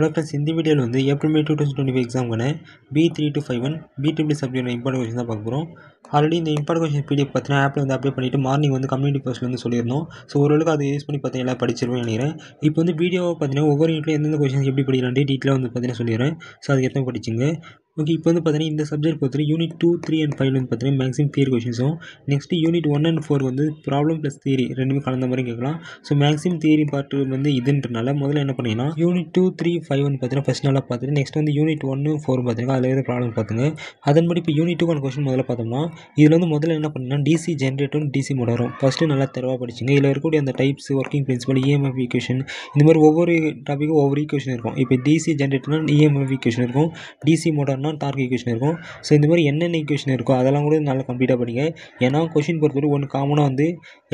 Hello friends, இந்த வீடியோவில் வந்து April May 2025 எக்ஸாமுக்கான B3251 BEED subject important question தான் பார்க்க போகிறோம். ஆல்ரெடி இந்த இம்பார்ட்டன்ட் கொஸ்டின் பிடிஎஃப் பார்த்தீங்கன்னா ஆப்பில் வந்து அப்ளை பண்ணிவிட்டு மார்னிங் வந்து கம்யூனிட்டி போஸ்ட்டில் வந்து சொல்லியிருந்தோம். ஸோ ஓரளவுக்கு அதை யூஸ் பண்ணி பார்த்தீங்கன்னா எல்லாம் படிச்சிருவேன் நினைக்கிறேன். இப்போ வந்து வீடியோ பார்த்தீங்கன்னா ஒவ்வொரு யூனிட்லையும் எந்தெந்த கொஸ்டின்ஸ் எப்படி படிக்கலான்ட்டு டீட்டெயிலாக வந்து பார்த்தீங்கன்னா சொல்லிடுறேன். ஸோ அதுக்கு எத்தனை படிச்சிங்க. ஓகே, இப்போ வந்து பார்த்தீங்கன்னா இந்த சப்ஜெக்ட் பொறுத்தவரை யூனிட் 2, 3 and 5 வந்து பார்த்தீங்கன்னா மேக்ஸிமம் தியரி கொஸ்டின்ஸும், நெக்ஸ்ட் யூனிட் 1 and 4 வந்து ப்ராப்ளம் ப்ளஸ் தியரி ரெண்டுமே கலந்த மாதிரி கேட்கலாம். ஸோ மேக்ஸிமம் தியரி பார்ட் வந்து இதுன்றனால முதல்ல என்ன பண்ணிங்கன்னா யூனிட் 2, 3, 5 வந்து பார்த்தீங்கன்னா ஃபஸ்ட் நல்லா பார்த்துட்டு நெக்ஸ்ட் வந்து யூனிட் 1, 4 பார்த்தீங்கன்னா அதில் எதாவது ப்ராப்ளம் பார்த்துங்க. அதன்படி இப்போ யூனிட் 2 கொஸ்டின் முதல்ல பார்த்தோம்னா இதில் வந்து முதல்ல என்ன பண்ணிங்கன்னா டிசி ஜென்ரேட்டரும் டிசி மோட்டாரும் ஃபஸ்ட்டு நல்லா தெளிவாக படிச்சிங்க. இதில் இருக்கக்கூடிய அந்த types, working principal, EMF equation, இந்த மாதிரி ஒவ்வொரு டாப்பிக்கும் ஒவ்வொரு ஈக்குவேஷன் இருக்கும். இப்போ டிசி ஜென்ரேட்டர்னா இஎம்எஃப் ஈக்குவேஷன் இருக்கும், டிசி மோட்டார்னா டார்க் ஈக்குவேஷன் இருக்கும். ஸோ இந்த மாதிரி என்னென்ன ஈக்குவேஷன் இருக்கோ அதெல்லாம் கூட நல்லா கம்ப்ளீட்டாக படிங்க. ஏன்னா கொஸ்டின் பொறுத்தவரை ஒன்று காமனாக வந்து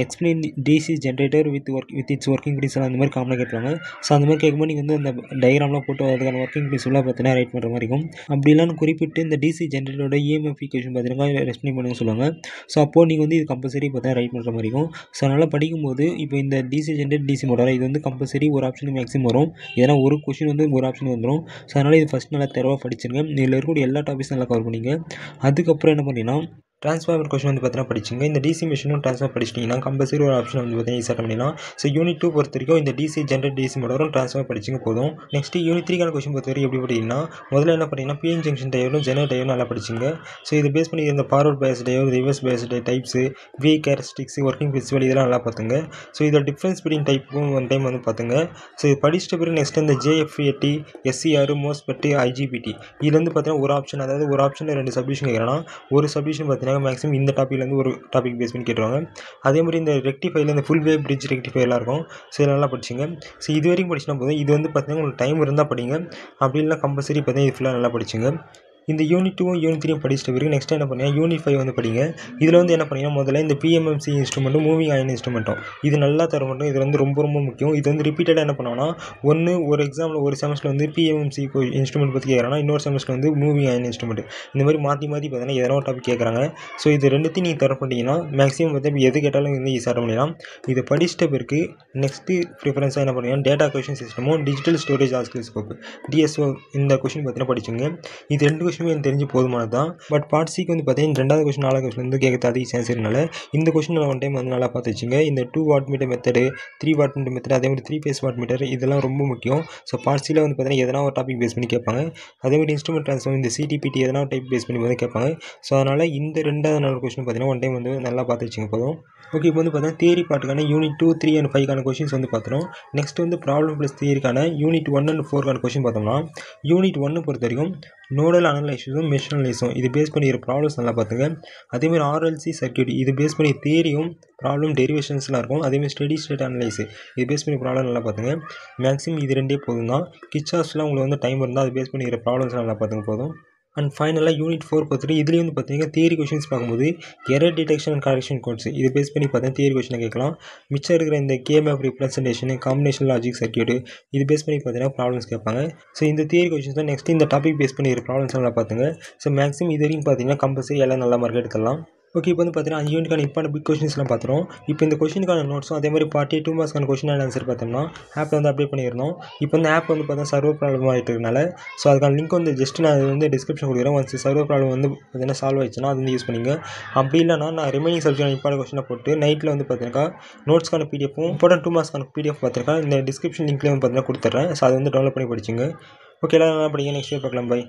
explain DC generator with its working principle அந்த மாதிரி காமனாக கேட்பாங்க. ஸோ அந்த மாதிரி கேட்கும்போது நீங்கள் வந்து அந்த டயக்ராம்லாம் போட்டு அதுக்கான ஒர்க்கிங் பிரின்சிபலாக பார்த்தீங்கன்னா ரைட் பண்ணுற மாதிரி இருக்கும். அப்படிலாம் குறிப்பிட்டு இந்த டிசி ஜென்ரேட்டரோட இஎம்எஃப் ஈக்குவேஷன் பார்த்தீங்கன்னா எக்ஸ்பிளைன் பண்ணுங்க சொல்லுவாங்க. ஸோ அப்போது நீங்கள் வந்து இது கம்பல்சரி பார்த்தீங்கன்னா ரைட் பண்ணுற மாதிரி இருக்கும். ஸோ அதனால் படிக்கும்போது இப்போ இந்த டிசி ஜென்ரேட் டிசி மோட்டார் இது வந்து கம்பல்சரி ஒரு ஆப்ஷன் மேக்ஸிமம் வரும். ஏன்னா ஒரு கொஸ்டின் வந்து ஒரு ஆப்ஷன் வந்துடும். ஸோ அதனால் இது ஃபஸ்ட் நல்லா தெளிவாக படிச்சிருங்க. இதில் இருக்கக்கூடிய எல்லா டாபிக்ஸும் நல்லா கவர் பண்ணிங்க. அதுக்கப்புறம் என்ன பண்ணிங்கன்னா ட்ரான்ஸ்ஃபார்மர் கொஸ்டின் வந்து பார்த்தீங்கன்னா படிச்சிங்க. இந்த டிசி மிஷினும் ட்ரான்ஸ்ஃபார்மர் படிச்சிட்டிங்கன்னா கம்பல்சரி ஒரு ஆப்ஷன் வந்து பார்த்தீங்கன்னா ஈஸியாக பண்ணிடலாம். ஸோ யூனிட் 2 பொறுத்த வரைக்கும் இந்த டிசி ஜென்ரேட் டிசி மோட்டாரும் ட்ரான்ஸ்ஃபார்மர் படிச்சிங்க போதும். நெக்ஸ்ட் யூனிட் 3 கொஸ்டின் பொறுத்த வரைக்கும் எப்படி படிங்கன்னா முதல்ல என்ன பண்ணிங்கன்னா பிஎன் ஜங்ஷன் டயோடும் ஜெனரேட் டயோடும் நல்லா படிச்சிங்க. ஸோ இதை பேஸ் பண்ணி இந்த forward bias diode, reverse bias types, V characteristics, working principle இதெல்லாம் நல்லா பார்த்துங்க. ஸோ இதோட டிஃப்ரென்ஸ் பிட்வீன் டைப்பும் ஒன் டைம் வந்து பார்த்துங்க. ஸோ இது படிச்சுட்டு பிறகு நெக்ஸ்ட் இந்த JFET, SCR, மோஸ்பெட், IGBT இதில் வந்து பார்த்தீங்கன்னா ஒரு ஆப்ஷன், அதாவது ஒரு ஆப்ஷனில் 2 சப்டிஷன் கேட்குறேன்னா ஒரு சப்டிஷன் பார்த்தீங்கன்னா மேக்ஸிமம் இந்த டாப்பிக்லேருந்து ஒரு டாபிக் பேஸ் பண்ணி கேட்டுருவாங்க. அதே மாதிரி இந்த ரெக்டிஃபைல இந்த ஃபுல் வேவ் பிரிட்ஜ் ரெக்டிஃபைலாம் இருக்கும். ஸோ இதெல்லாம் நல்லா படிச்சிங்க. ஸோ இது வரைக்கும் படிச்சுனா போதும். இது வந்து பார்த்தீங்கன்னா உங்களுக்கு டைம் இருந்தால் படிங்க, அப்படி இல்லைனா கம்பல்சரி பார்த்தீங்கன்னா இது ஃபுல்லாக நல்லா படிச்சிங்க. இந்த யூனிட் 2 யூனிட் 3 படிச்சுட்டு பிறகு நெக்ஸ்ட் என்ன பண்ணீங்க யூனிட் 5 வந்து படிங்க. இதில் வந்து என்ன பண்ணீங்கன்னா முதல்ல இந்த PMMC இன்ஸ்ட்ருமெண்ட்டும் மூவிங் அயன் இன்ஸ்ட்ருமெண்ட்டும் இது நல்லா தர மட்டும். இது வந்து ரொம்ப ரொம்ப முக்கியம். இது வந்து ரிப்பீட்டடாக என்ன பண்ணுவாங்கன்னா ஒன்று ஒரு எக்ஸாமில் ஒரு செமஸ்டர் வந்து PMMC இன்ஸ்ட்ருமெண்ட் பற்றி கேட்குறாங்கன்னா இன்னொரு செமஸ்டர் வந்து மூவிங் அயன் இன்ஸ்ட்ருமெண்ட் இந்த மாதிரி மாற்றி பார்த்தீங்கன்னா எதனா ஒரு டாபிக் கேட்குறாங்க. ஸோ இது ரெண்டுத்தையும் நீங்கள் தர பண்ணிட்டீங்கன்னா மேக்ஸிமம் வந்து எது கேட்டாலும் வந்து ஈஸியாக பண்ணிடலாம். இதை படிச்சுட்ட பிறகு நெக்ஸ்ட்டு ப்ரிஃபரன்ஸாக என்ன பண்ணுவீங்கன்னா டேட்டா கொஷின் சிஸ்டமும் டிஜிட்டல் ஸ்டோரேஜ் ஆஸ்கிலோஸ்கோப் DSO இந்த கொஷின் பார்த்தீங்கன்னா படிச்சுங்க. இது 2 கொஷினுமே எனக்கு தெரிஞ்சு போதுமானது தான். பட் பார்ட் சிக்கு வந்து பார்த்தீங்கன்னா 2வது கொஷின் 4வது கொஷின் வந்து கேட்க அதிக சான்ஸ் இருக்கனால இந்த கொஷின் ஒன் டைம் வந்து நல்லா பார்த்து வச்சுங்க. இந்த 2 watt meter method, 3 watt meter method, அதே மாதிரி 3 ஃபேஸ் வாட் மீட்டர் இதெல்லாம் ரொம்ப முக்கியம். ஸோ பார்ட் சியில் வந்து பார்த்தீங்கன்னா எதனா ஒரு டாபிக் பேஸ் பண்ணி கேட்பாங்க. அதே மாதிரி இன்ஸ்ட்ருமெண்ட் ட்ரான்ஸ்ஃபார்ம் இந்த CTPT எதனா ஒரு டைப் பேஸ் பண்ணி வந்து கேட்பாங்க. ஸோ அதனால் இந்த 2வது நாள் கொஷின் பார்த்தீங்கன்னா ஒன் டைம் வந்து நல்லா பார்த்து வச்சுங்க போதும். ஓகே, இப்போ வந்து பார்த்தீங்கன்னா தியரி பார்ட்டுக்கான யூனிட் 2, 3 and 5 கொஷின்ஸ் வந்து பார்த்துரும். நெக்ஸ்ட் வந்து ப்ராப்ளம் ப்ளஸ் தியரிக்கான யூனிட் 1 and 4 கொஷின் பார்த்தோம்னா யூனிட் 1 பொறுத்த வரைக்கும் நோடல் அனலைசிஸும் மெஷ் அனலைஸும் இது பேஸ் பண்ணிக்கிற ப்ராப்ளம்ஸ் நல்லா பார்த்துங்க. அதேமாதிரி RLC சர்க்யூட் இது பேஸ் பண்ணி தியரியும் ப்ராப்ளம் டெரிவேஷன்ஸ்லாம் இருக்கும். அதேமாதிரி ஸ்டெடி ஸ்டேட் அனலைஸ் இது பேஸ் பண்ணி ப்ராப்ளம் நல்லா பார்த்துங்க. மேக்ஸிமம் இது ரெண்டே போதும் தான். கிச்சாஸ்லாம் உங்களுக்கு வந்து டைம் இருந்தால் அது பேஸ் பண்ணிக்கிற ப்ராப்ளம்ஸ் நல்லா பார்த்துங்க போதும். அண்ட் ஃபைனலாக யூனிட் 4 பொறுத்தவரை இதுலேயும் வந்து பார்த்தீங்கன்னா தியரி கொஷின்ஸ் பார்க்கும்போது error detection and correction codes இது பேஸ் பண்ணி பார்த்தீங்கன்னா தியரி கொஷினை கேட்கலாம். மிச்சம் இருக்கிற இந்த கேம் ரிப்ரசன்டேஷன், காம்பினேஷன் லாஜிக் சர்க்யூட் இது பேஸ் பண்ணி பார்த்தீங்கன்னா ப்ராப்ளம்ஸ் கேட்பாங்க. ஸோ இந்த தியரி கொஷின்ஸ் தான் நெக்ஸ்ட் இந்த டாபிக் பேஸ் பண்ணி ப்ராப்ளம்ஸ் நல்லா பார்த்துங்க. ஸோ மேக்ஸிமம் இது வரைக்கும் பார்த்தீங்கன்னா கம்பல்சரி எல்லாம் நல்ல மார்க் எடுக்கலாம். ஓகே, இப்போ வந்து பார்த்தீங்கன்னா 5 யூனிட்கான இம்பார்ட்டன்ட் பிக் கொஷின்ஸ்லாம் பார்த்துரும். இப்போ இந்த கொஷினுக்கான நோட்ஸும் அதே மாதிரி பார்ட்டி 2 மார்க்ஸ்க்கான கொஷின் அண்ட் ஆன்சர் பார்த்தோம்னா ஆப்பில் வந்து அப்டேட் பண்ணியிருந்தோம். இப்போ வந்து ஆப் வந்து பார்த்தீங்கன்னா சர்வர் ப்ராப்ளம் ஆகிட்டு இருக்கனால ஸோ அதுக்கான லிங்க் வந்து ஜஸ்ட் நான் அது வந்து டிஸ்கிரிப்ஷன் கொடுக்குறேன். ஒன்ஸ் சர்வர் ப்ராப்ளம் வந்து பார்த்தீங்கன்னா சால்வ் ஆயிடுச்சுன்னா அது வந்து யூஸ் பண்ணிங்க. அப்படி இல்லைனா நான் ரிமைனிங் சப்ஜெக்ட் இம்பார்ட்டன்ட் கொஷினை போட்டு நைட்டில் வந்து பார்த்தீங்கன்னா நோட்ஸ்க்கான PDF-ம் இம்பார்ட்டன்ட் 2 மார்க்ஸ்க்கான PDF பார்த்துருக்கேன். இந்த டிஸ்கிரிப்ஷன் லிங்க்லேயே வந்து பார்த்தீங்கன்னா கொடுத்துட்றேன். ஸோ அதை வந்து டவுன்லோட் பண்ணி படிச்சுங்க. ஓகே, எல்லாம் நல்லா படிங்க. நெக்ஸ்ட் பார்க்கலாம். பை.